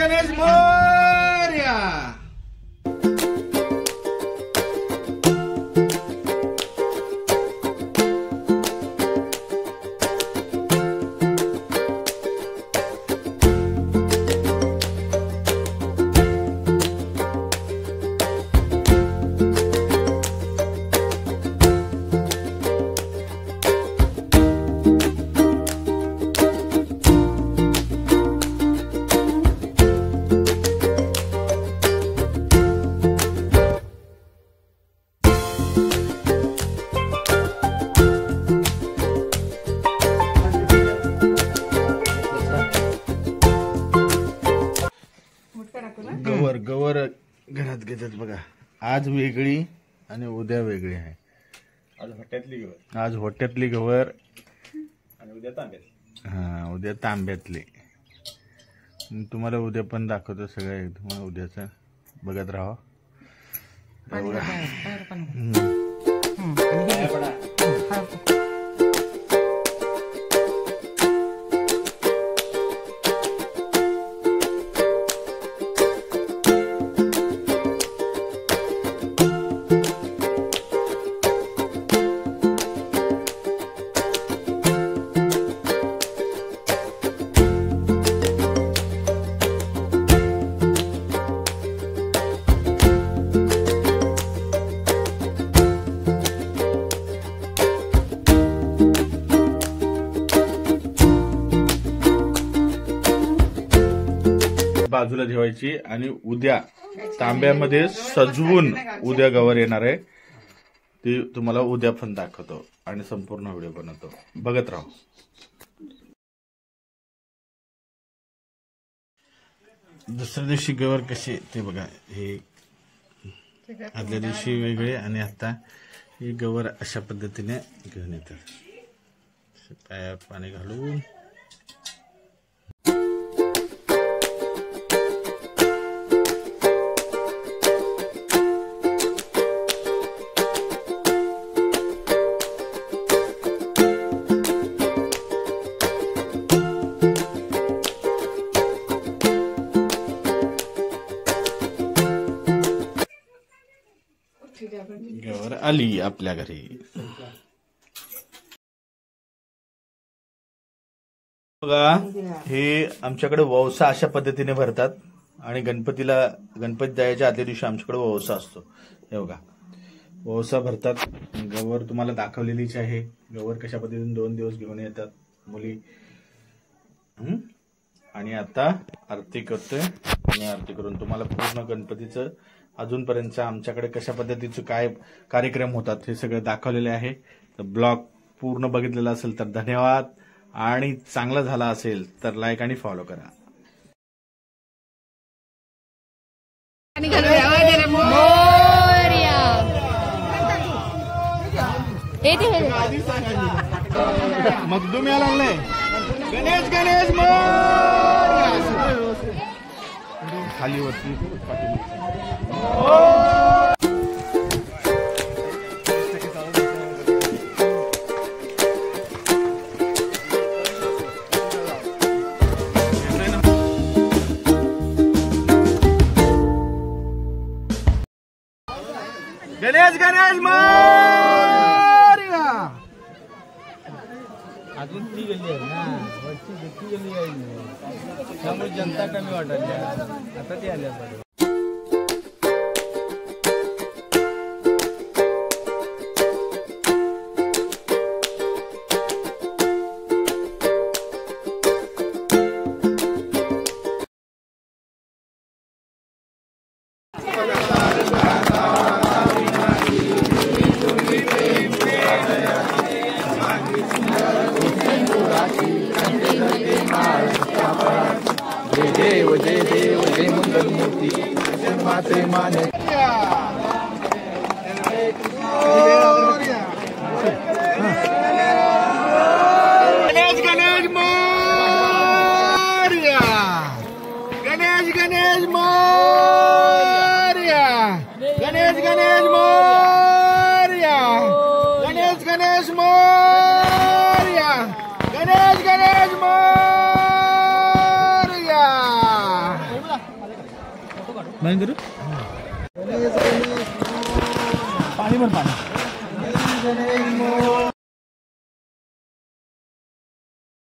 गणेश मोरया. गवर घरात घेतात बघा. आज वेगळी आणि उद्या वेगळी आहे. आज होट्यातली गवर आणि उद्या तांब्यात. हा, उद्या तांब्यातली. तुम्हाला उद्या पण दाखवतो सगळं एकदम. उद्याचं बघत राहा. बाजूला ठेवायची आणि उद्या तांब्यामध्ये सजवून उद्या गवर येणार आहे. ती तुम्हाला उद्या पण दाखवतो आणि संपूर्ण व्हिडिओ बनवतो. बघत राहा. दुसऱ्या दिवशी गवर कशी ते बघा. हे आदल्या दिवशी वेगळे आणि आता ही गवर अशा पद्धतीने घेऊन येतात. पायात पाणी घालून गवर आली आपल्या घरी. बघा, हे आमच्याकडे वौसा अशा पद्धतीने भरतात आणि गणपती जायच्या आदल्या दिवशी आमच्याकडे वौसा असतो. हे बघा, वौसा भरतात. गवर तुम्हाला दाखवलेलीच आहे. गवर कशा पद्धतीने 2 दिवस घेऊन येतात मुली. आणि आता आरती करतोय आणि आरती करून तुम्हाला पूर्ण गणपतीचं अजूनपर्यंत आमच्याकडे कशा पद्धतीचे काय कार्यक्रम होतात हे सगळं दाखवलेले आहे. तर ब्लॉग पूर्ण बघितलेला असेल तर धन्यवाद. आणि चांगला झाला असेल तर लाईक आणि फॉलो करा. मगदूम यायला लागले. गणेश गणेश खाली वरती गणेश गणेश मोरया. अजून ती गल्ली आहे ना, वरची ती गल्ली आहे त्यामुळे जनता कमी वाटत. आता ती आल्या पाहिजे. देव जय देव जय मंगल मूर्ती माते माने. गणेश गणेश मोरया. गणेश गणेश मोरया. गणेश गणेश मोरया. गणेश गणेश मोरया. गणेश गणेश मोरया. बंद करू पाणी पण पाणी